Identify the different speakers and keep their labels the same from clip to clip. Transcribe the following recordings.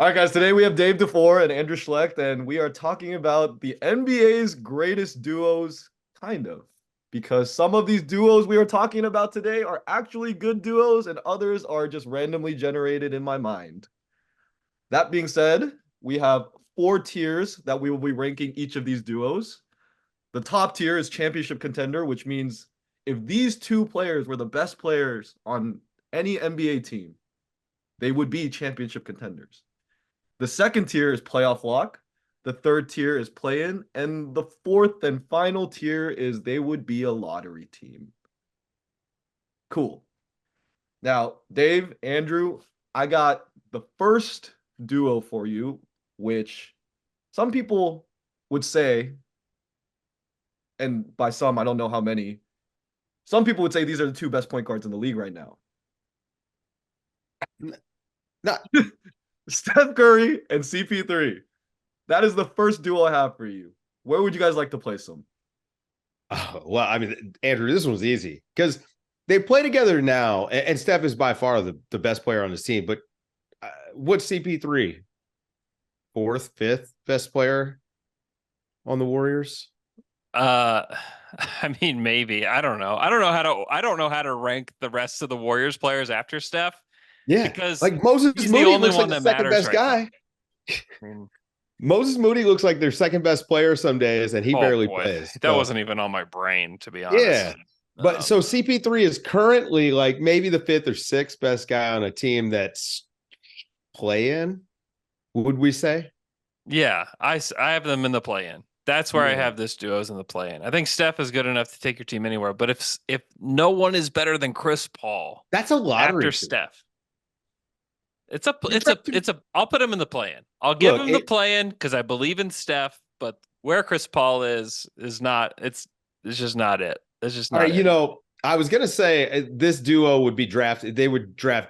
Speaker 1: All right, guys. Today we have Dave DuFour and Andrew Schlecht, and we are talking about the NBA's greatest duos, kind of. Because some of these duos we are talking about today are actually good duos, and others are just randomly generated in my mind. That being said, we have four tiers that we will be ranking each of these duos. The top tier is championship contender, which means if these two players were the best players on any NBA team, they would be championship contenders. The second tier is playoff lock. The third tier is play in. And the fourth and final tier is they would be a lottery team. Cool. Now, Dave, Andrew, I got the first duo for you, which some people would say, and by some, I don't know how many, some people would say these are the two best point guards in the league right now.
Speaker 2: Not
Speaker 1: Steph Curry and CP3. That is the first duo I have for you. Where would you guys like to place them?
Speaker 2: well, I mean, Andrew, this one's easy because they play together now, and Steph is by far the best player on this team. But what's CP3? Fourth, fifth best player on the Warriors?
Speaker 3: Uh, I mean, maybe. I don't know. I don't know how to rank the rest of the Warriors players after Steph
Speaker 2: Yeah,
Speaker 3: because
Speaker 2: like Moses
Speaker 3: he's the
Speaker 2: Moody
Speaker 3: only
Speaker 2: looks like
Speaker 3: one
Speaker 2: the
Speaker 3: that
Speaker 2: second
Speaker 3: matters
Speaker 2: best
Speaker 3: right now.
Speaker 2: guy.
Speaker 3: I mean,
Speaker 2: Moses Moody looks like their second best player some days, and he
Speaker 3: oh
Speaker 2: barely
Speaker 3: boy,
Speaker 2: plays.
Speaker 3: that
Speaker 2: So,
Speaker 3: wasn't even on my brain, to be honest.
Speaker 2: yeah. But so CP3 is currently like maybe the fifth or sixth best guy on a team that's play-in, would we say?
Speaker 3: Yeah, I have them in the play-in. That's where I
Speaker 2: Yeah.
Speaker 3: have this duos in the play-in. I think Steph is good enough to take your team anywhere, but if no one is better than Chris Paul
Speaker 2: That's a lottery
Speaker 3: after
Speaker 2: team.
Speaker 3: Steph, I'll put him in the play-in. I'll give him the play-in because I believe in Steph, but where Chris Paul is not. It's just not it. It's just
Speaker 2: All
Speaker 3: not
Speaker 2: right,
Speaker 3: it.
Speaker 2: I was gonna say this duo would be drafted. They would draft,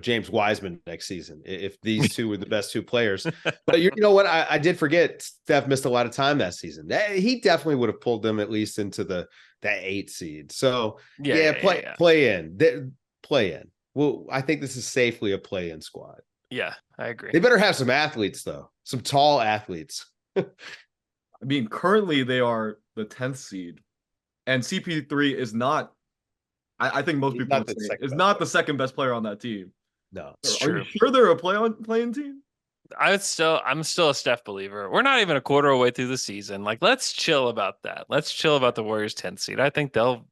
Speaker 2: James Wiseman next season if these two were the best two players. But you know what? I did forget. Steph missed a lot of time that season. He definitely would have pulled them at least into that 8 seed. So play in. Well, I think this is safely a play in squad.
Speaker 3: Yeah, I agree.
Speaker 2: They better have some athletes though, some tall athletes.
Speaker 1: I mean, currently they are the 10th seed, and CP3 is not. I think most people would say is not the second best player on that team.
Speaker 2: No,
Speaker 1: Are
Speaker 3: true.
Speaker 1: you sure they're a playing team?
Speaker 3: I'm still a Steph believer. We're not even a quarter away through the season. Like, let's chill about that. Let's chill about the Warriors 10th seed. I think they'll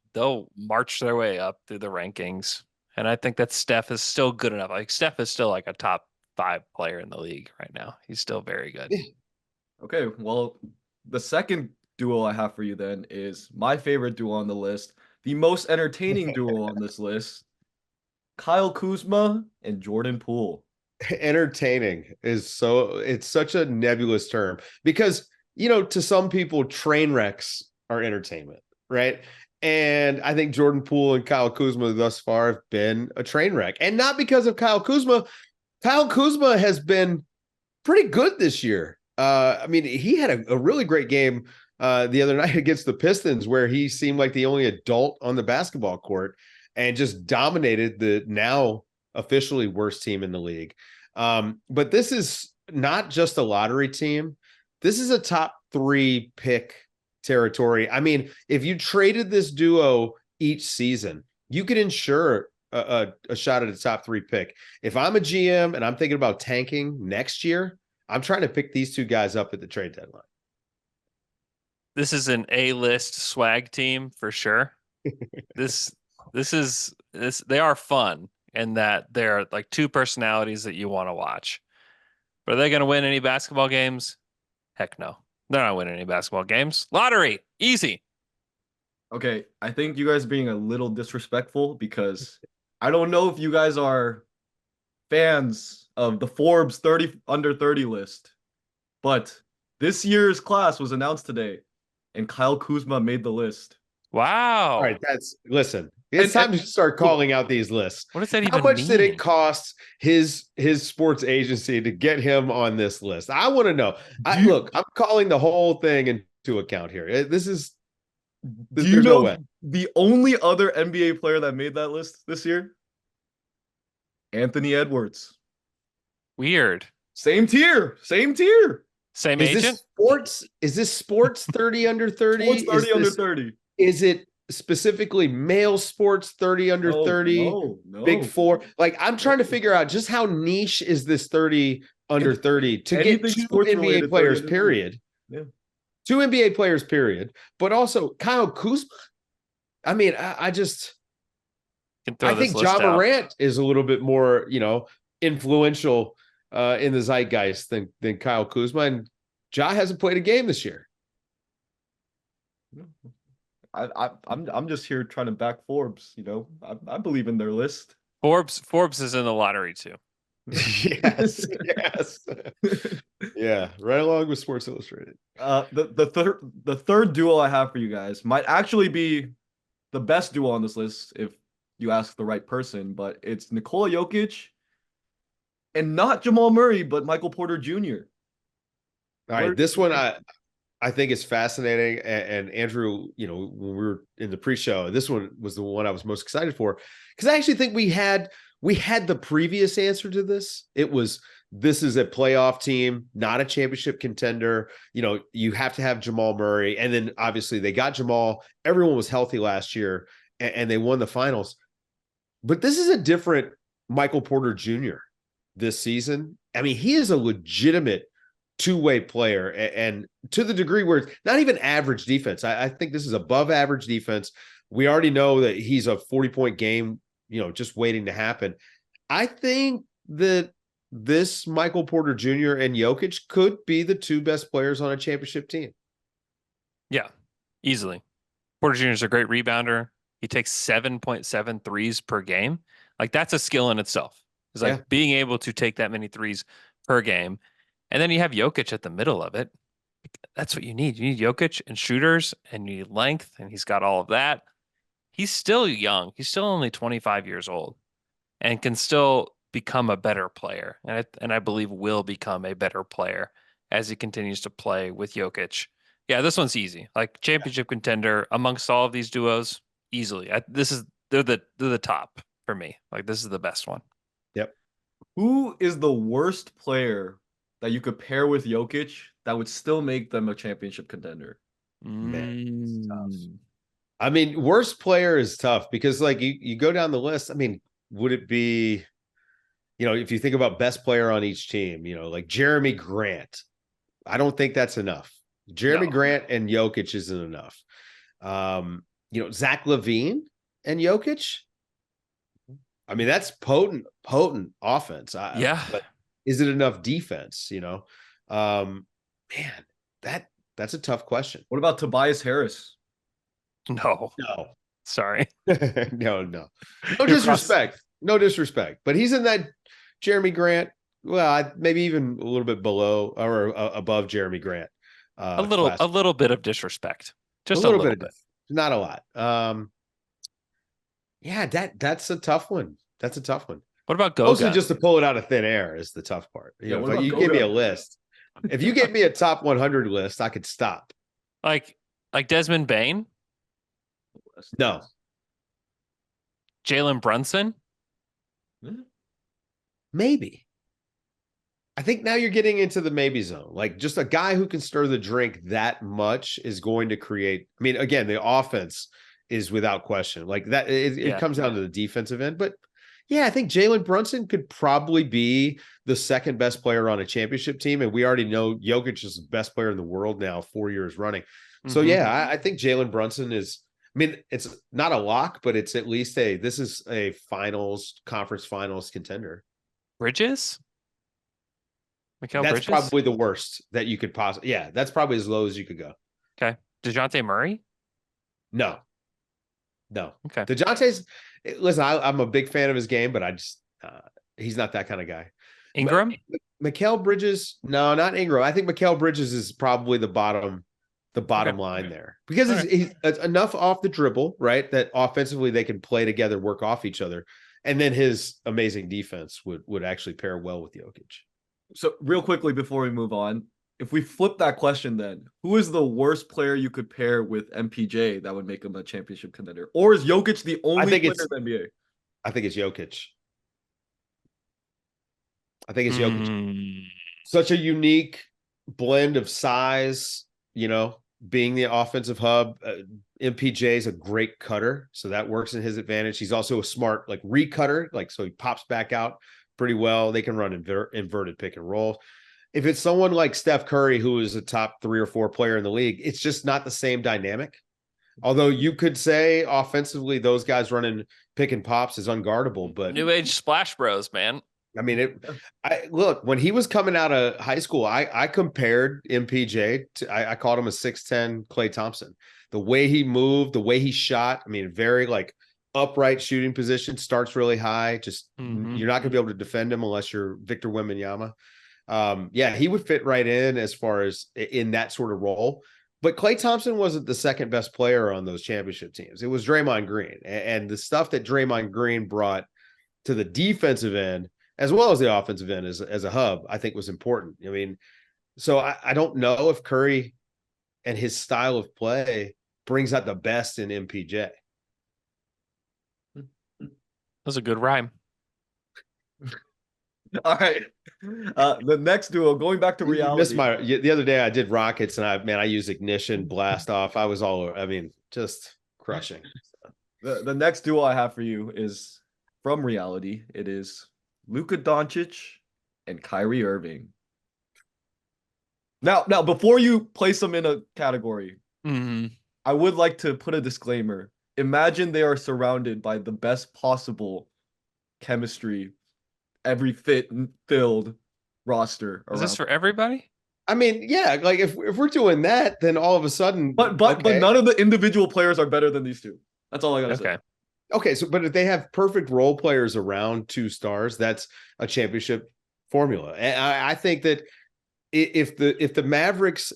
Speaker 3: march their way up through the rankings. And I think that Steph is still good enough. Like, Steph is still like a top 5 player in the league right now. He's still very good.
Speaker 1: Okay, well, the second duo I have for you then is my favorite duo on the list, the most entertaining duo on this list, Kyle Kuzma and Jordan Poole.
Speaker 2: Entertaining it's such a nebulous term because to some people train wrecks are entertainment, right? And I think Jordan Poole and Kyle Kuzma thus far have been a train wreck, and not because of Kyle Kuzma. Kyle Kuzma has been pretty good this year. I mean, he had a really great game the other night against the Pistons where he seemed like the only adult on the basketball court and just dominated the now officially worst team in the league. But this is not just a lottery team. This is a top 3 pick territory. I mean, if you traded this duo each season, you could ensure a shot at a top 3 pick. If I'm a GM and I'm thinking about tanking next year, I'm trying to pick these two guys up at the trade deadline.
Speaker 3: This is an A-list swag team for sure. They are fun in that they're like two personalities that you want to watch. But are they going to win any basketball games? Heck no. They're not winning any basketball games. Lottery, easy.
Speaker 1: Okay, I think you guys are being a little disrespectful because I don't know if you guys are fans of the Forbes 30 under 30 list, but this year's class was announced today and Kyle Kuzma made the list.
Speaker 3: Wow.
Speaker 2: All right, listen. It's time to start calling out these lists.
Speaker 3: What does that even
Speaker 2: mean? How much
Speaker 3: mean?
Speaker 2: did it cost his sports agency to get him on this list? I want to know. Look, I'm calling the whole thing into account here. There's no way.
Speaker 1: The only other NBA player that made that list this year? Anthony Edwards.
Speaker 3: Weird.
Speaker 1: Same tier. Same tier.
Speaker 3: Same
Speaker 2: Is
Speaker 3: agent.
Speaker 2: this sports? Is this sports 30 under 30?
Speaker 1: Sports 30
Speaker 2: Is
Speaker 1: under
Speaker 2: this
Speaker 1: 30.
Speaker 2: is it specifically male sports 30 under
Speaker 1: No,
Speaker 2: 30?
Speaker 1: no,
Speaker 2: Big
Speaker 1: no.
Speaker 2: four. Like I'm trying to figure out just how niche is this 30 under 30 to get
Speaker 1: Anything
Speaker 2: two
Speaker 1: sports
Speaker 2: NBA
Speaker 1: related 30
Speaker 2: players,
Speaker 1: under 30.
Speaker 2: period.
Speaker 1: Yeah.
Speaker 2: Two NBA players, period. But also Kyle Kuzma. I mean, I just
Speaker 3: Can throw
Speaker 2: I
Speaker 3: this
Speaker 2: think
Speaker 3: list
Speaker 2: John
Speaker 3: out.
Speaker 2: Morant is a little bit more, influential in the zeitgeist than Kyle Kuzma. And Ja hasn't played a game this year.
Speaker 1: I'm just here trying to back Forbes. I believe in their list.
Speaker 3: Forbes is in the lottery too.
Speaker 2: Yes. Yeah, right along with Sports Illustrated.
Speaker 1: The third duo I have for you guys might actually be the best duo on this list if you ask the right person, but it's Nikola Jokic and not Jamal Murray, but Michael Porter Jr.
Speaker 2: All right, this one I think is fascinating. And Andrew, when we were in the pre-show, this one was the one I was most excited for because I actually think we had the previous answer to this. This is a playoff team, not a championship contender. You have to have Jamal Murray. And then obviously they got Jamal. Everyone was healthy last year and they won the finals. But this is a different Michael Porter Jr. this season. I mean, he is a legitimate two-way player and to the degree where it's not even average defense. I think this is above average defense. We already know that he's a 40-point game, just waiting to happen. I think that this Michael Porter Jr. and Jokic could be the two best players on a championship team.
Speaker 3: Yeah, easily. Porter Jr. is a great rebounder. He takes 7.7 threes per game. Like that's a skill in itself. It's like being able to take that many threes per game. And then you have Jokic at the middle of it. That's what you need. You need Jokic and shooters and you need length, and he's got all of that. He's still young. He's still only 25 years old and can still become a better player. And I believe will become a better player as he continues to play with Jokic. Yeah, this one's easy. Like championship contender amongst all of these duos, easily. They're the top for me. Like this is the best one.
Speaker 2: Yep.
Speaker 1: Who is the worst player that you could pair with Jokic that would still make them a championship contender?
Speaker 2: Man, it's tough. I mean, worst player is tough because like you go down the list. I mean, would it be, if you think about best player on each team, like Jeremy Grant, I don't think that's enough. Jeremy Grant and Jokic isn't enough. Zach LaVine and Jokic. I mean, that's potent offense. But is it enough defense? Man, that's a tough question.
Speaker 1: What about Tobias Harris?
Speaker 3: No. Sorry.
Speaker 2: No. No disrespect. No disrespect. But he's in that Jeremy Grant. Well, maybe even a little bit below or above Jeremy Grant.
Speaker 3: A little bit of disrespect. Just
Speaker 2: a little bit. Not a lot. Yeah, that's a tough one. That's a tough one.
Speaker 3: What about Goga?
Speaker 2: Mostly just to pull it out of thin air is the tough part. If you give me a list, if you gave me a top 100 list, I could stop.
Speaker 3: Like Desmond Bain?
Speaker 2: No.
Speaker 3: Jalen Brunson?
Speaker 2: Maybe. I think now you're getting into the maybe zone. Like just a guy who can stir the drink that much is going to create. I mean, again, the offense is without question. Like that, it comes down to the defensive end. But yeah, I think Jalen Brunson could probably be the second best player on a championship team. And we already know Jokic is the best player in the world now, 4 years running. So yeah, I think Jalen Brunson is, I mean, it's not a lock, but it's at least this is a conference finals contender.
Speaker 3: Bridges?
Speaker 2: That's
Speaker 3: Bridges?
Speaker 2: probably the worst that you could possibly. Yeah, that's probably as low as you could go.
Speaker 3: Okay. DeJounte Murray?
Speaker 2: No.
Speaker 3: Okay.
Speaker 2: DeJounte's. Listen, I'm a big fan of his game, but he's not that kind of guy.
Speaker 3: Ingram?
Speaker 2: Mikal Bridges? No, not Ingram. I think Mikal Bridges is probably the bottom line there because he's enough off the dribble, right? That offensively they can play together, work off each other, and then his amazing defense would actually pair well with Jokic.
Speaker 1: So real quickly before we move on, if we flip that question then, who is the worst player you could pair with MPJ that would make him a championship contender? Or is Jokic the only player in the NBA?
Speaker 2: I think it's Jokic. I think it's Jokic. such a unique blend of size, being the offensive hub. MPJ is a great cutter, so that works in his advantage. He's also a smart recutter, so he pops back out pretty well. They can run inverted pick and roll. If it's someone like Steph Curry, who is a top 3 or 4 player in the league, it's just not the same dynamic. Although you could say offensively, those guys running pick and pops is unguardable, but
Speaker 3: New age splash bros, man.
Speaker 2: I mean, look, when he was coming out of high school, I compared MPJ to, I called him a 6'10" Klay Thompson. The way he moved, the way he shot, I mean, very upright shooting position, starts really high. Just you're not going to be able to defend him unless you're Victor Wembanyama. Yeah, he would fit right in as far as in that sort of role. But Klay Thompson wasn't the second best player on those championship teams. It was Draymond Green. And the stuff that Draymond Green brought to the defensive end, as well as the offensive end as a hub, I think was important. I mean, so I don't know if Curry and his style of play brings out the best in MPJ.
Speaker 3: That's a good rhyme.
Speaker 1: All right. The next duo, going back to reality.
Speaker 2: The other day I did Rockets and I used Ignition, Blast Off. I was all over. I mean, just crushing.
Speaker 1: The next duo I have for you is from reality. It is Luka Doncic and Kyrie Irving. Now, before you place them in a category, I would like to put a disclaimer. Imagine they are surrounded by the best possible chemistry, every filled roster.
Speaker 3: Is this for everybody?
Speaker 2: I mean, yeah, if we're doing that, then all of a sudden,
Speaker 1: but none of the individual players are better than these two. That's all I gotta say.
Speaker 2: Okay, so but if they have perfect role players around 2 stars, that's a championship formula. And I think that if the Mavericks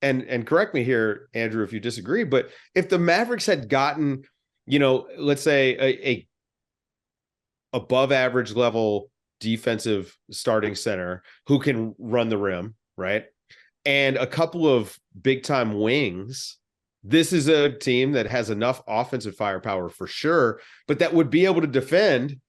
Speaker 2: and correct me here, Andrew, if you disagree, but if the Mavericks had gotten, let's say a above average level defensive starting center who can run the rim, right? And a couple of big time wings, this is a team that has enough offensive firepower for sure, but that would be able to defend,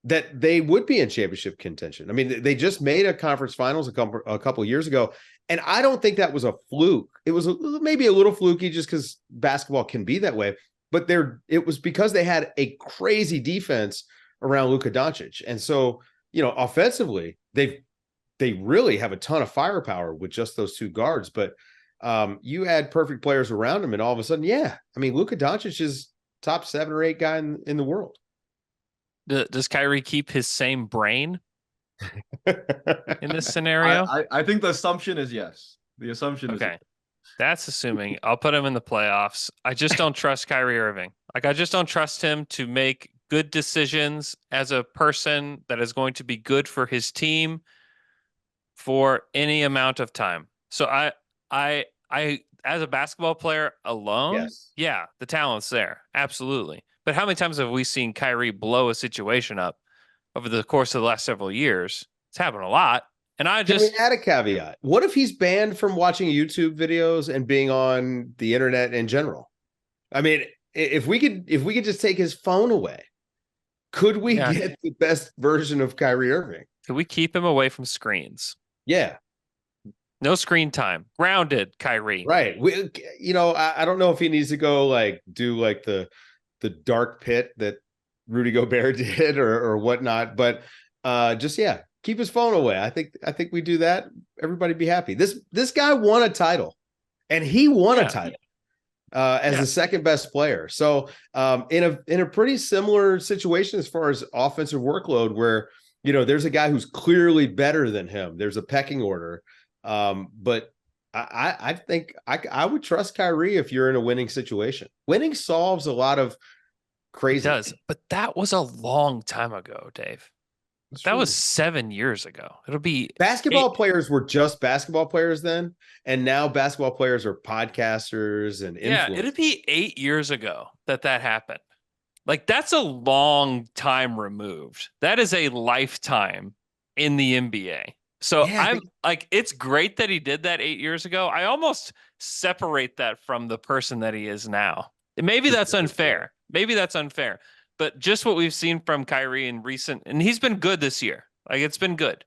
Speaker 2: that they would be in championship contention. I mean, they just made a conference finals a couple of years ago, and I don't think that was a fluke. It was maybe a little fluky just because basketball can be that way, but it was because they had a crazy defense around Luka Doncic. And so, offensively, they really have a ton of firepower with just those 2 guards, but you add perfect players around him, and all of a sudden, yeah, I mean, Luka Doncic is top 7 or 8 guy in the world.
Speaker 3: Does Kyrie keep his same brain in this scenario?
Speaker 1: I think the assumption is yes. The assumption is yes.
Speaker 3: That's assuming. I'll put him in the playoffs. I just don't trust Kyrie Irving. I just don't trust him to make good decisions as a person that is going to be good for his team for any amount of time. So I as a basketball player alone,
Speaker 2: yes.
Speaker 3: Yeah, the talent's there. Absolutely. But how many times have we seen Kyrie blow a situation up over the course of the last several years? It's happened a lot. And
Speaker 2: Can we add a caveat? What if he's banned from watching YouTube videos and being on the internet in general? I mean, if we could just take his phone away, could we get the best version of Kyrie Irving?
Speaker 3: Could we keep him away from screens?
Speaker 2: Yeah.
Speaker 3: No screen time. Grounded, Kyrie.
Speaker 2: Right. I don't know if he needs to go do the dark pit that Rudy Gobert did or whatnot, but keep his phone away. I think we do that. Everybody be happy. This guy won a title, and he won a title as the second best player. So in a pretty similar situation as far as offensive workload, where there's a guy who's clearly better than him. There's a pecking order. But I think I would trust Kyrie if you're in a winning situation. Winning solves a lot of crazy.
Speaker 3: It does, but that was a long time ago, Dave. That was 7 years ago. It'll be
Speaker 2: basketball players were just basketball players then, and now basketball players are podcasters and influencers.
Speaker 3: Yeah, it'd be 8 years ago that happened. That's a long time removed. That is a lifetime in the NBA. So I'm it's great that he did that 8 years ago. I almost separate that from the person that he is now. Maybe that's unfair. But just what we've seen from Kyrie in recent, and he's been good this year. It's been good.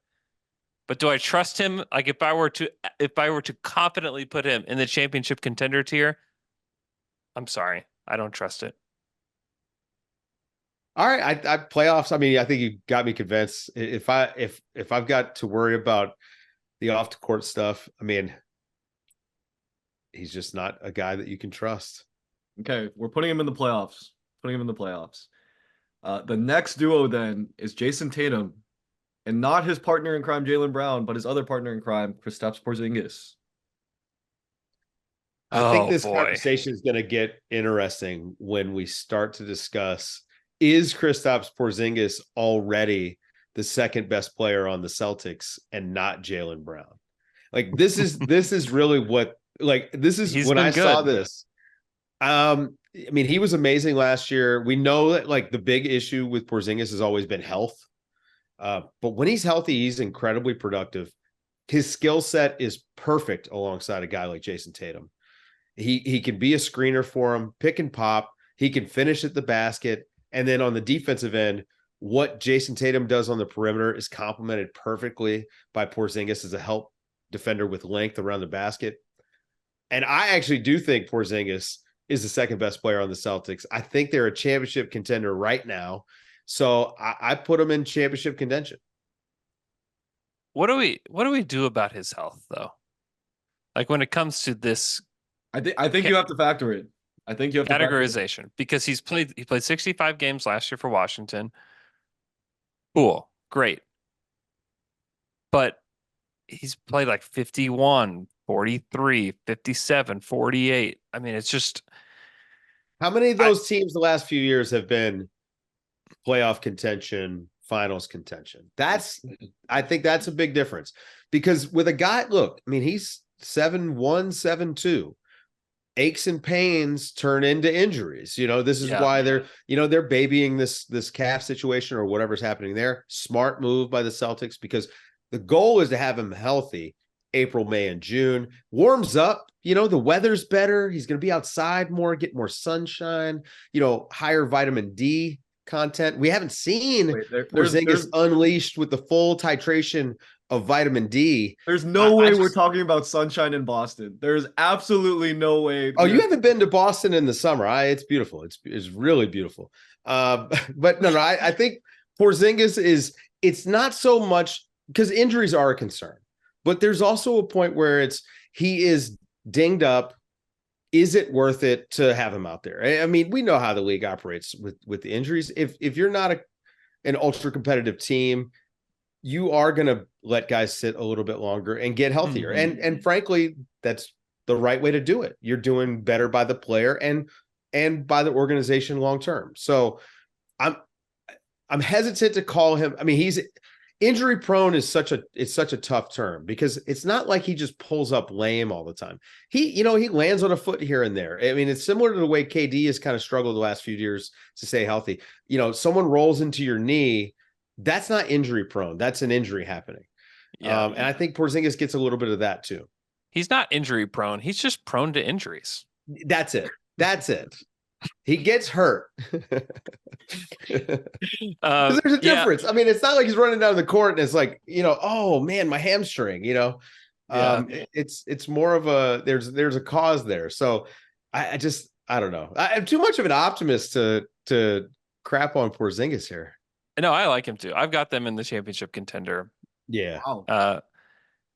Speaker 3: But do I trust him? Like if I were to confidently put him in the championship contender tier, I'm sorry, I don't trust it.
Speaker 2: All right, I playoffs. I mean, I think you got me convinced. If I've got to worry about the off the court stuff, I mean, he's just not a guy that you can trust.
Speaker 1: Okay, we're putting him in the playoffs. Putting him in the playoffs. The next duo then is Jason Tatum, and not his partner in crime, Jaylen Brown, but his other partner in crime, Kristaps Porzingis.
Speaker 2: I think
Speaker 3: Oh
Speaker 2: this
Speaker 3: boy.
Speaker 2: conversation is going to get interesting when we start to discuss, is Kristaps Porzingis already the second best player on the Celtics and not Jaylen Brown? Like this is really what, like, this is
Speaker 3: He's
Speaker 2: when I
Speaker 3: been
Speaker 2: saw
Speaker 3: good.
Speaker 2: this. I mean, he was amazing last year. We know that like the big issue with Porzingis has always been health. But when he's healthy, he's incredibly productive. His skill set is perfect alongside a guy like Jason Tatum. He can be a screener for him, pick and pop. He can finish at the basket. And then on the defensive end, what Jason Tatum does on the perimeter is complemented perfectly by Porzingis as a help defender with length around the basket. And I actually do think Porzingis is the second best player on the Celtics. I think they're a championship contender right now. So I put them in championship contention.
Speaker 3: What do we do about his health though? Like when it comes to this
Speaker 1: I think you have to factor it. I think you have to factor it.
Speaker 3: categorization, because he played 65 games last year for Washington. Cool, great. But he's played like 51, 43, 57, 48. I mean, it's just
Speaker 2: How many of those teams the last few years have been playoff contention, finals contention? I think that's a big difference, because with a guy, look, I mean, he's 7-1, 7-2. Aches and pains turn into injuries. This is why they're babying this calf situation or whatever's happening there. Smart move by the Celtics, because the goal is to have him healthy April, May, and June. Warms up, the weather's better. He's going to be outside more, get more sunshine, higher vitamin D content. We haven't seen Porzingis unleashed with the full titration of vitamin D.
Speaker 1: There's no way we're talking about sunshine in Boston. There's absolutely no way.
Speaker 2: Oh, you haven't been to Boston in the summer. It's beautiful. It's really beautiful. But no, I think Porzingis it's not so much because injuries are a concern, but there's also a point where he is dinged up. Is it worth it to have him out there? I mean, we know how the league operates with the injuries. If you're not an ultra competitive team, you are going to let guys sit a little bit longer and get healthier. Mm-hmm. And frankly, that's the right way to do it. You're doing better by the player and by the organization long term. So I'm hesitant to call him. I mean, he's injury prone is such a tough term, because it's not like he just pulls up lame all the time. He lands on a foot here and there. I mean, it's similar to the way KD has kind of struggled the last few years to stay healthy. Someone rolls into your knee. That's not injury prone. That's an injury happening. Yeah. And I think Porzingis gets a little bit of that too.
Speaker 3: He's not injury prone. He's just prone to injuries.
Speaker 2: That's it. He gets hurt. There's a difference. Yeah. I mean, it's not like he's running down the court and it's like, oh man, my hamstring, it's more of there's a cause there. So I don't know. I'm too much of an optimist to crap on Porzingis here.
Speaker 3: No, I like him too. I've got them in the championship contender.
Speaker 2: Yeah.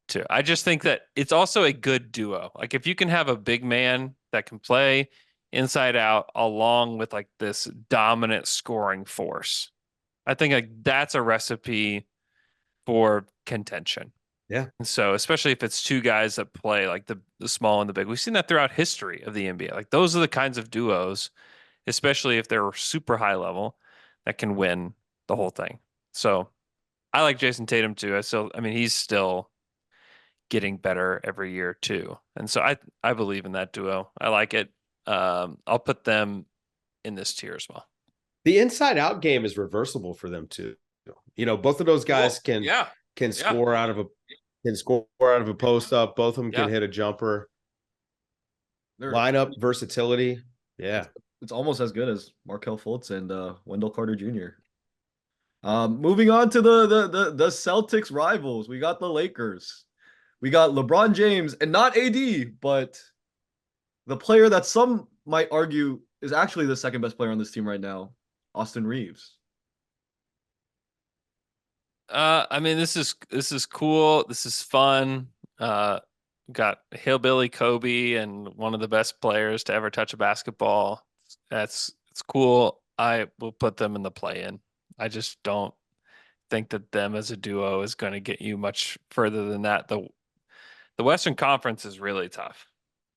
Speaker 3: Too. I just think that it's also a good duo. Like if you can have a big man that can play inside out along with like this dominant scoring force, I think like that's a recipe for contention.
Speaker 2: Yeah.
Speaker 3: And so especially if it's two guys that play like the small and the big, we've seen that throughout history of the NBA. Like those are the kinds of duos, especially if they're super high level, that can win the whole thing. So I like Jason Tatum too. I mean, he's still getting better every year too. And so I believe in that duo. I like it. I'll put them in this tier as well.
Speaker 2: The inside out game is reversible for them too. Both of those guys can score out of a post up. Both of them can hit a jumper. Lineup versatility. Yeah.
Speaker 1: It's almost as good as Markelle Fultz and Wendell Carter Jr. Moving on to the Celtics rivals, we got the Lakers. We got LeBron James, and not AD, but the player that some might argue is actually the second best player on this team right now, Austin Reeves.
Speaker 3: I mean, this is cool. This is fun. Got hillbilly Kobe and one of the best players to ever touch a basketball. It's cool. I will put them in the play-in. I just don't think that them as a duo is going to get you much further than that. The Western Conference is really tough.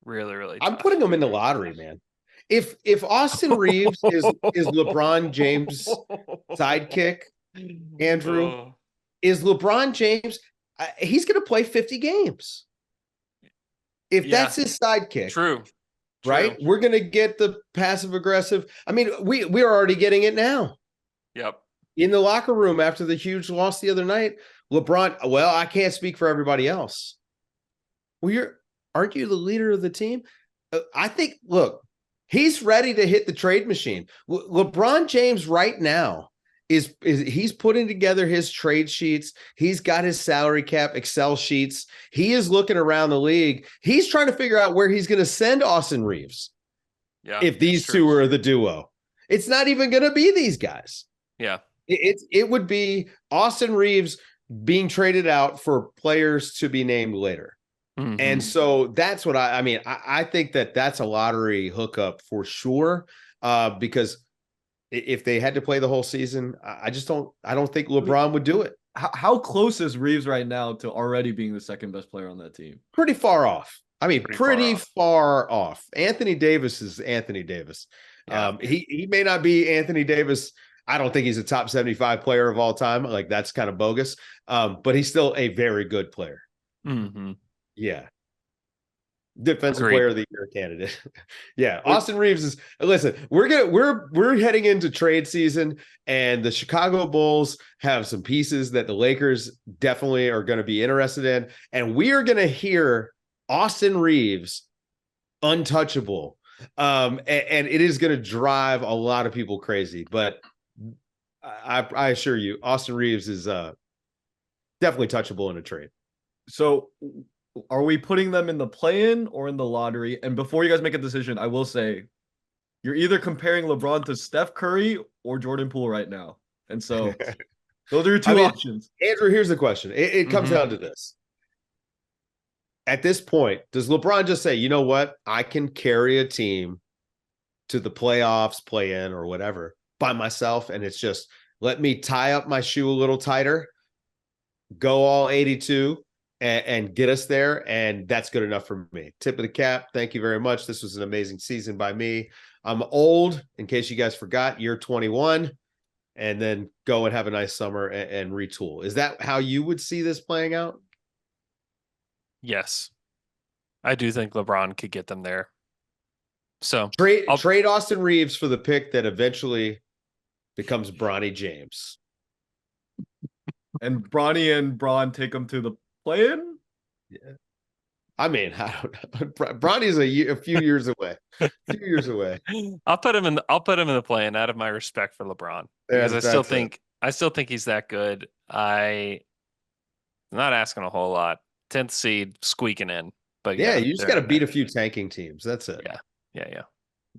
Speaker 3: Really, really tough.
Speaker 2: I'm putting them in the lottery, man. If Austin Reeves is LeBron James' sidekick, Andrew,
Speaker 3: Oh.
Speaker 2: is LeBron James, he's going to play 50 games. If
Speaker 3: Yeah.
Speaker 2: that's his sidekick,
Speaker 3: True.
Speaker 2: right?
Speaker 3: True.
Speaker 2: We're going to get the passive aggressive. I mean, we're already getting it now.
Speaker 3: Yep.
Speaker 2: In the locker room after the huge loss the other night, LeBron, well, I can't speak for everybody else. Well, aren't you the leader of the team? I think, look, he's ready to hit the trade machine. LeBron James right now is he's putting together his trade sheets. He's got his salary cap Excel sheets. He is looking around the league. He's trying to figure out where he's going to send Austin Reeves.
Speaker 3: Yeah.
Speaker 2: If these two are the duo, it's not even going to be these guys.
Speaker 3: Yeah.
Speaker 2: It would be Austin Reeves being traded out for players to be named later.
Speaker 3: Mm-hmm.
Speaker 2: And so that's what I mean. I think that's a lottery hookup for sure. Because if they had to play the whole season, I don't think LeBron would do it.
Speaker 1: How close is Reeves right now to already being the second best player on that team?
Speaker 2: Pretty far off. I mean, pretty
Speaker 3: far
Speaker 2: far off. Anthony Davis is Anthony Davis.
Speaker 3: Yeah.
Speaker 2: He may not be Anthony Davis. I don't think he's a top 75 player of all time. Like, that's kind of bogus. But he's still a very good player.
Speaker 3: Mm-hmm.
Speaker 2: Yeah. Defensive
Speaker 3: Agreed.
Speaker 2: player of the year candidate. Yeah. Austin Reeves is, listen, we're heading into trade season, and the Chicago Bulls have some pieces that the Lakers definitely are going to be interested in. And we are going to hear Austin Reeves untouchable. And it is going to drive a lot of people crazy, but I assure you, Austin Reeves is definitely touchable in a trade.
Speaker 1: So are we putting them in the play-in or in the lottery? And before you guys make a decision, I will say you're either comparing LeBron to Steph Curry or Jordan Poole right now. And so those are your two options.
Speaker 2: Andrew, here's the question. It comes down to this. At this point, does LeBron just say, you know what? I can carry a team to the playoffs, play-in, or whatever by myself, and it's just, let me tie up my shoe a little tighter, go all 82, and get us there, and that's good enough for me. Tip of the cap. Thank you very much. This was an amazing season by me. I'm old, in case you guys forgot, year 21, and then go and have a nice summer and retool. Is that how you would see this playing out?
Speaker 3: Yes. I do think LeBron could get them there. So
Speaker 2: trade Austin Reeves for the pick that eventually becomes Bronny James.
Speaker 1: And Bronny and Braun take them to the play-in?
Speaker 2: Yeah. I mean, I don't know. Bronny's a few years away.
Speaker 3: I'll put him in the play-in out of my respect for LeBron. Because I still think he's that good. I'm not asking a whole lot. 10th seed squeaking in. But
Speaker 2: yeah, you just got to beat a few tanking teams. That's it.
Speaker 3: Yeah.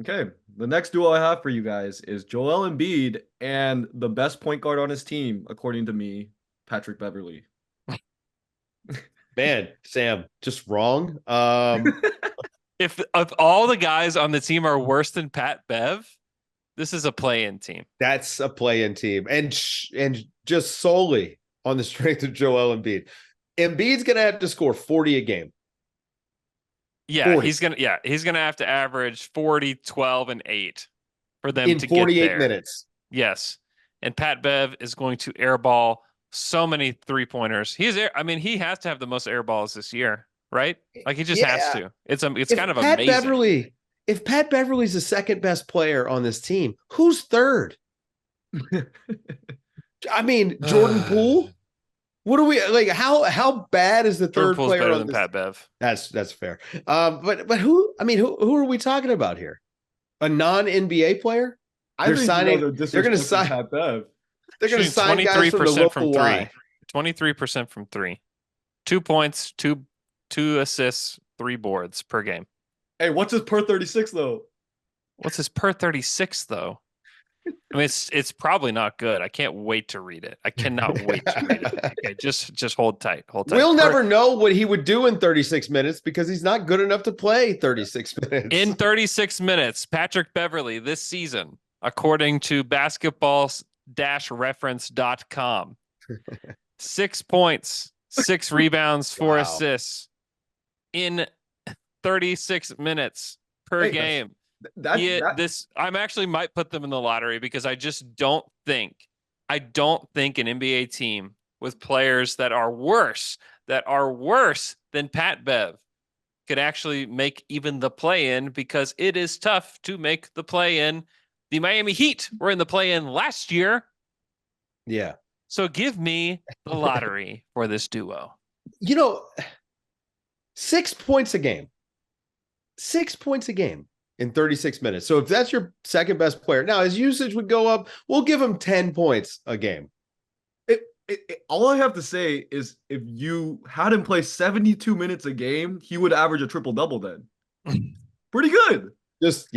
Speaker 1: Okay. The next duo I have for you guys is Joel Embiid and the best point guard on his team, according to me, Patrick Beverley.
Speaker 2: Man, Sam, just wrong.
Speaker 3: If all the guys on the team are worse than Pat Bev, this is a play-in team.
Speaker 2: That's a play-in team, and just solely on the strength of Joel Embiid. Embiid's gonna have to score 40 a game.
Speaker 3: Yeah, 40. He's gonna have to average 40, 12, and 8 for them to
Speaker 2: 48
Speaker 3: get there.
Speaker 2: minutes.
Speaker 3: Yes, and Pat Bev is going to airball so many 3-pointers. He has to have the most airballs this year, right? Like, he just has to. It's kind of amazing.
Speaker 2: If Pat Beverly's the second best player on this team, who's third? I mean, Jordan Poole. What are we like? How bad is the third
Speaker 3: Pool's
Speaker 2: player
Speaker 3: better
Speaker 2: on
Speaker 3: than
Speaker 2: this?
Speaker 3: Pat Bev?
Speaker 2: That's fair. But who? I mean, who are we talking about here? A non-NBA player?
Speaker 1: They're going to sign
Speaker 2: Pat Bev. They're going to
Speaker 3: Shooting
Speaker 2: sign guys from the
Speaker 3: 23% from
Speaker 2: local
Speaker 3: three.
Speaker 2: Y.
Speaker 3: 23% from three. 2 points, two assists, 3 boards per game.
Speaker 1: Hey, what's his per 36 though?
Speaker 3: What's his per 36 though? I mean, it's probably not good. I can't wait to read it. I cannot wait to read it. Okay, just hold tight. Hold tight.
Speaker 2: We'll never know what he would do in 36 minutes because he's not good enough to play 36 minutes.
Speaker 3: In 36 minutes, Patrick Beverley this season, according to basketball-reference.com, 6 points, 6 rebounds, 4
Speaker 2: Wow.
Speaker 3: assists in 36 minutes per
Speaker 1: Hey,
Speaker 3: game.
Speaker 1: That
Speaker 3: I'm actually might put them in the lottery because I don't think an NBA team with players that are worse than Pat Bev could actually make even the play-in, because it is tough to make the play-in. The Miami Heat were in the play-in last year.
Speaker 2: Yeah.
Speaker 3: So give me the lottery for this duo.
Speaker 2: 6 points a game. 6 points a game in 36 minutes. So if that's your second best player, now his usage would go up. We'll give him 10 points a game.
Speaker 1: all I have to say is if you had him play 72 minutes a game, he would average a triple-double then. Pretty good.
Speaker 2: Just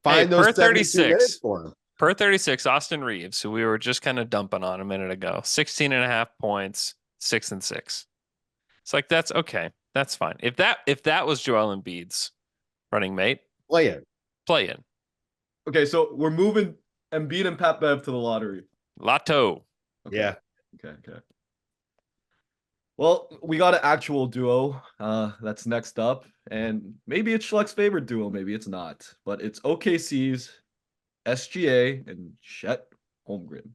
Speaker 2: find those
Speaker 3: per
Speaker 2: 72 minutes
Speaker 3: 36
Speaker 2: for him.
Speaker 3: Per 36, Austin Reeves, who we were just kind of dumping on a minute ago, 16 and a half points, 6 and 6. It's like, that's okay. That's fine. If that was Joel Embiid's running mate,
Speaker 2: Play it.
Speaker 3: play in.
Speaker 1: Okay, so we're moving Embiid and Pat Bev to the lottery.
Speaker 3: Lotto.
Speaker 1: Okay.
Speaker 2: Yeah.
Speaker 1: Okay. Well, we got an actual duo that's next up, and maybe it's Schleck's favorite duo, maybe it's not, but it's OKC's SGA and Chet Holmgren.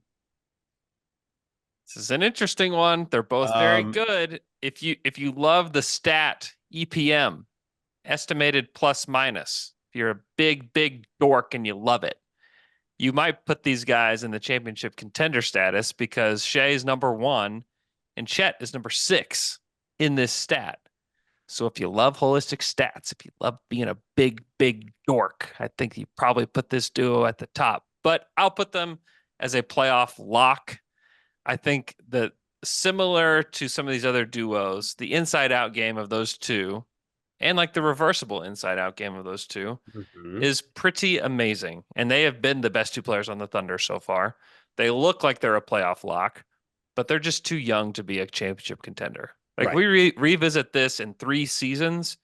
Speaker 3: This is an interesting one. They're both very
Speaker 2: Um,
Speaker 3: good. If you love the stat EPM, estimated plus minus, if you're a big dork and you love it, you might put these guys in the championship contender status because Shea is number 1 and Chet is number 6 in this stat. So if you love holistic stats, if you love being a big dork, I think you probably put this duo at the top. But I'll put them as a playoff lock. I think that similar to some of these other duos, the inside out game of those two, and like the reversible inside out game of those two, is pretty amazing. And they have been the best 2 players on the Thunder so far. They look like they're a playoff lock, but they're just too young to be a championship contender. Like,
Speaker 2: right.
Speaker 3: we revisit this in 3 seasons,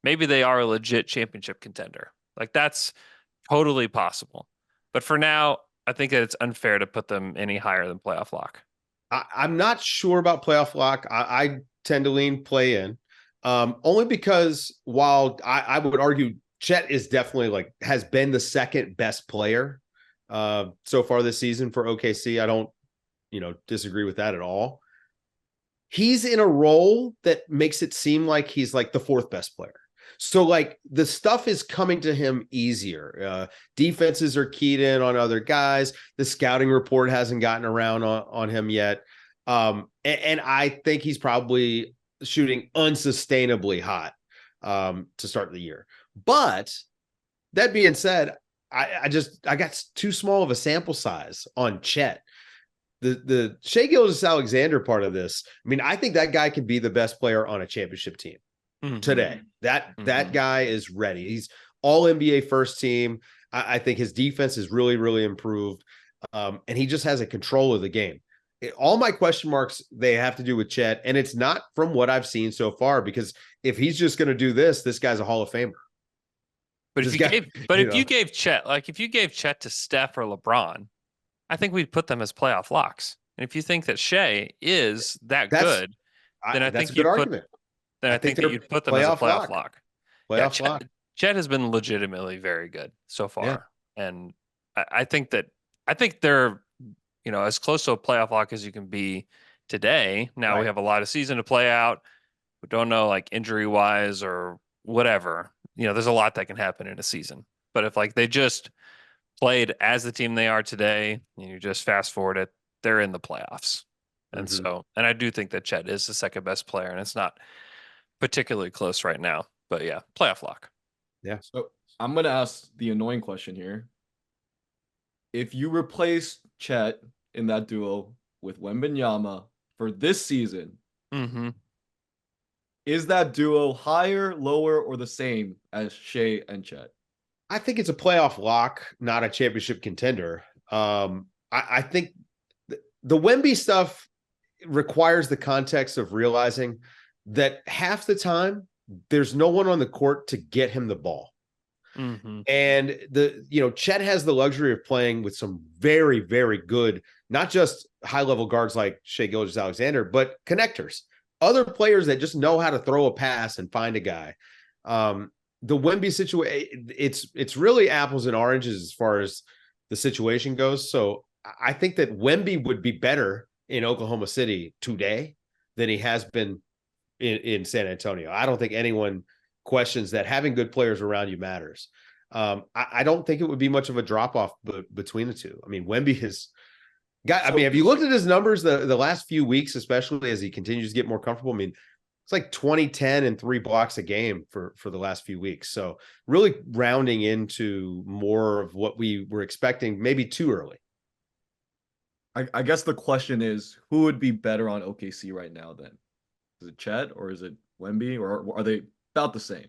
Speaker 3: maybe they are a legit championship contender. Like, that's totally possible. But for now, I think that it's unfair to put them any higher than playoff lock.
Speaker 2: I'm not sure about playoff lock. I tend to lean play in, only because while I would argue Chet is definitely has been the second best player so far this season for OKC. I don't, disagree with that at all. He's in a role that makes it seem like he's the 4th best player. So the stuff is coming to him easier. Defenses are keyed in on other guys. The scouting report hasn't gotten around on him yet. And I think he's probably shooting unsustainably hot to start the year. But that being said, I got too small of a sample size on Chet. The Shai Gilgeous-Alexander part of this, I mean, I think that guy can be the best player on a championship team today. That guy is ready. He's all NBA first team. I think his defense is really improved. And he just has a control of the game. All my question marks, they have to do with Chet. And it's not from what I've seen so far, because if he's just going to do this guy's a Hall of Famer.
Speaker 3: But if you gave Chet, if you gave Chet to Steph or LeBron, I think we'd put them as playoff locks. And if you think that Shea is that good, then I think you'd put them as a playoff lock.
Speaker 2: Playoff lock.
Speaker 3: Chet has been legitimately very good so far. Yeah. And I think they're, as close to a playoff lock as you can be today. Now we have a lot of season to play out. We don't know, injury wise or whatever, there's a lot that can happen in a season. But if they just played as the team they are today, and you just fast forward it, they're in the playoffs. And and I do think that Chet is the second best player, and it's not particularly close right now. But yeah, playoff lock.
Speaker 2: Yeah.
Speaker 1: So I'm going to ask the annoying question here. If you replace Chet in that duo with Wembanyama for this season,
Speaker 3: Mm-hmm.
Speaker 1: is that duo higher, lower, or the same as Shea and Chet?
Speaker 2: I think it's a playoff lock, not a championship contender. I think the Wemby stuff requires the context of realizing that half the time there's no one on the court to get him the ball.
Speaker 3: Mm-hmm.
Speaker 2: And Chet has the luxury of playing with some very, very good, not just high level guards like Shea Gilgeous-Alexander, but connectors, other players that just know how to throw a pass and find a guy. The Wemby situation, it's really apples and oranges as far as the situation goes. So I think that Wemby would be better in Oklahoma City today than he has been in San Antonio. I don't think anyone questions that having good players around you matters. I don't think it would be much of a drop off between the two. I mean, Wemby has got. I mean, have you looked at his numbers the last few weeks, especially as he continues to get more comfortable? I mean, it's like 20, 10, and 3 blocks a game for the last few weeks. So really rounding into more of what we were expecting, maybe too early.
Speaker 1: I guess the question is, who would be better on OKC right now then? Is it Chet or is it Wemby, or are they about the same?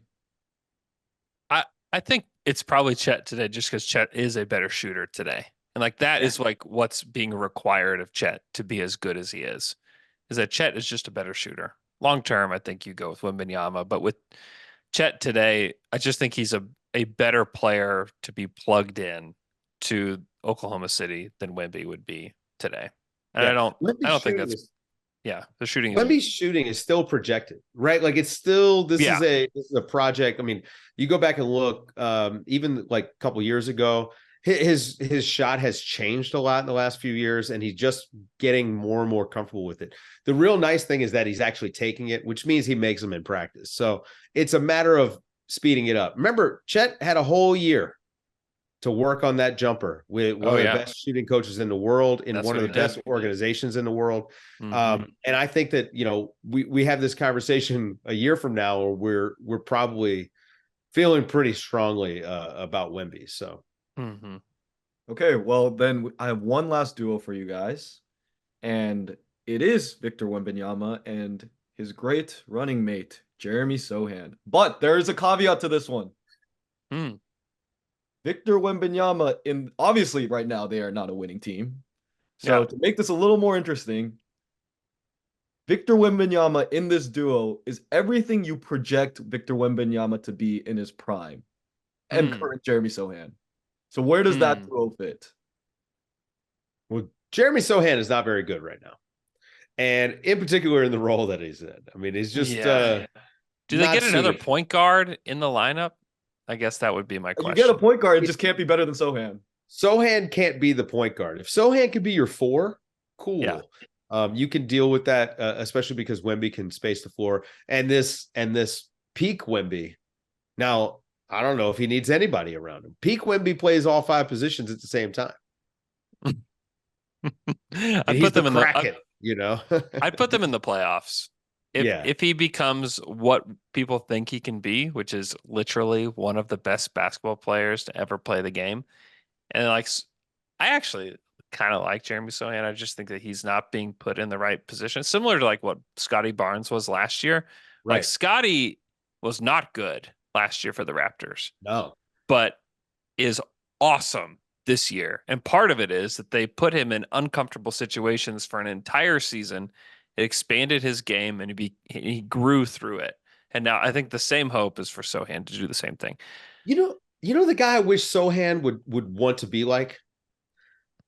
Speaker 3: I think it's probably Chet today just because Chet is a better shooter today. And like that is like what's being required of Chet to be as good as he is that Chet is just a better shooter. Long term, I think you go with Wembanyama, but with Chet today, I just think he's a better player to be plugged in to Oklahoma City than Wemby would be today. And
Speaker 2: Yeah,
Speaker 3: I don't think that's the shooting
Speaker 2: Wemby's shooting is still projected, right? Like it's still this is a project. I mean, you go back and look, even like a couple years ago, his shot has changed a lot in the last few years, and he's just getting more and more comfortable with it. The real nice thing is that he's actually taking it, which means he makes them in practice. So it's a matter of speeding it up. Remember, Chet had a whole year to work on that jumper with one of the best shooting coaches in the world, in one of the best organizations in the world.
Speaker 3: Mm-hmm.
Speaker 2: And I think that, we have this conversation a year from now where we're probably feeling pretty strongly about Wemby. So,
Speaker 1: Okay, well then I have one last duo for you guys, and it is Victor Wembanyama and his great running mate, Jeremy Sohan. But there is a caveat to this one. Victor Wembanyama, obviously right now they are not a winning team. So to make this a little more interesting, Victor Wembanyama in this duo is everything you project Victor Wembanyama to be in his prime and current Jeremy Sohan. So where does that duo fit?
Speaker 2: Well, Jeremy Sohan is not very good right now. And in particular in the role that he's in. I mean, he's just
Speaker 3: do they get another point guard in the lineup? I guess that would be my question.
Speaker 1: You get a point guard, it just can't be better than Sohan.
Speaker 2: Sohan can't be the point guard. If Sohan could be your 4, cool. Yeah. You can deal with that, especially because Wemby can space the floor. And this peak Wemby. Now, I don't know if he needs anybody around him. Peak Wemby plays all 5 positions at the same time.
Speaker 3: I put them in
Speaker 2: Kraken,
Speaker 3: I put them in the playoffs. If he becomes what people think he can be, which is literally one of the best basketball players to ever play the game. And I actually kind of like Jeremy Sohan. I just think that he's not being put in the right position. Similar to like what Scotty Barnes was last year. Right. Like Scotty was not good last year for the Raptors.
Speaker 2: No.
Speaker 3: But is awesome this year. And part of it is that they put him in uncomfortable situations for an entire season. It expanded his game and he grew through it. And now I think the same hope is for Sohan to do the same thing.
Speaker 2: You know the guy I wish Sohan would want to be like?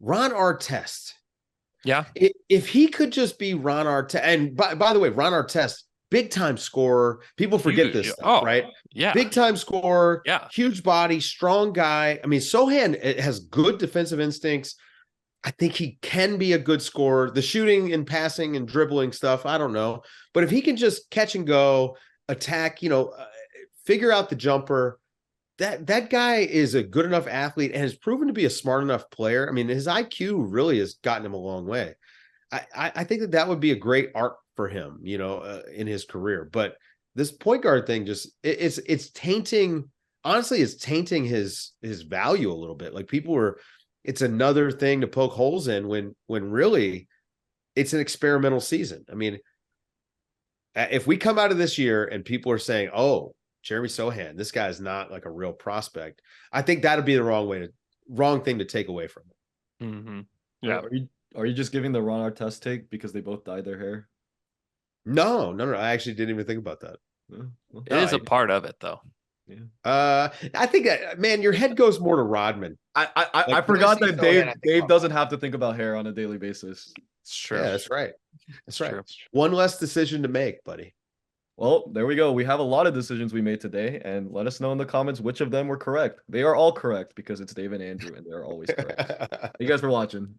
Speaker 2: Ron Artest.
Speaker 3: Yeah.
Speaker 2: If he could just be Ron Artest, and by the way, Ron Artest, big time scorer. People forget this stuff, right?
Speaker 3: Yeah.
Speaker 2: Big time scorer, huge body, strong guy. I mean, Sohan has good defensive instincts. I think he can be a good scorer. The shooting and passing and dribbling stuff, I don't know. But if he can just catch and go, attack, figure out the jumper, that guy is a good enough athlete and has proven to be a smart enough player. I mean, his IQ really has gotten him a long way. I think that would be a great arc for him, in his career. But this point guard thing it's tainting, honestly, it's tainting his value a little bit. Like people were it's another thing to poke holes in when really it's an experimental season. I mean, if we come out of this year and people are saying, "Oh, Jeremy Sohan, this guy's not like a real prospect," I think that'd be the wrong thing to take away from it.
Speaker 3: Mm-hmm.
Speaker 1: Yeah.
Speaker 3: Yeah.
Speaker 1: Are you just giving the Ron Artest take because they both dyed their hair?
Speaker 2: No. I actually didn't even think about that.
Speaker 1: Well,
Speaker 3: It is a part of it, though.
Speaker 2: I think that, man, your head goes more to Rodman.
Speaker 1: I forgot that Dave doesn't have to think about hair on a daily basis.
Speaker 3: It's true.
Speaker 2: Yeah, that's right. That's right.
Speaker 3: True.
Speaker 2: One less decision to make, buddy.
Speaker 1: Well, there we go. We have a lot of decisions we made today, and let us know in the comments which of them were correct. They are all correct because it's Dave and Andrew, and they're always correct. Thank you guys for watching.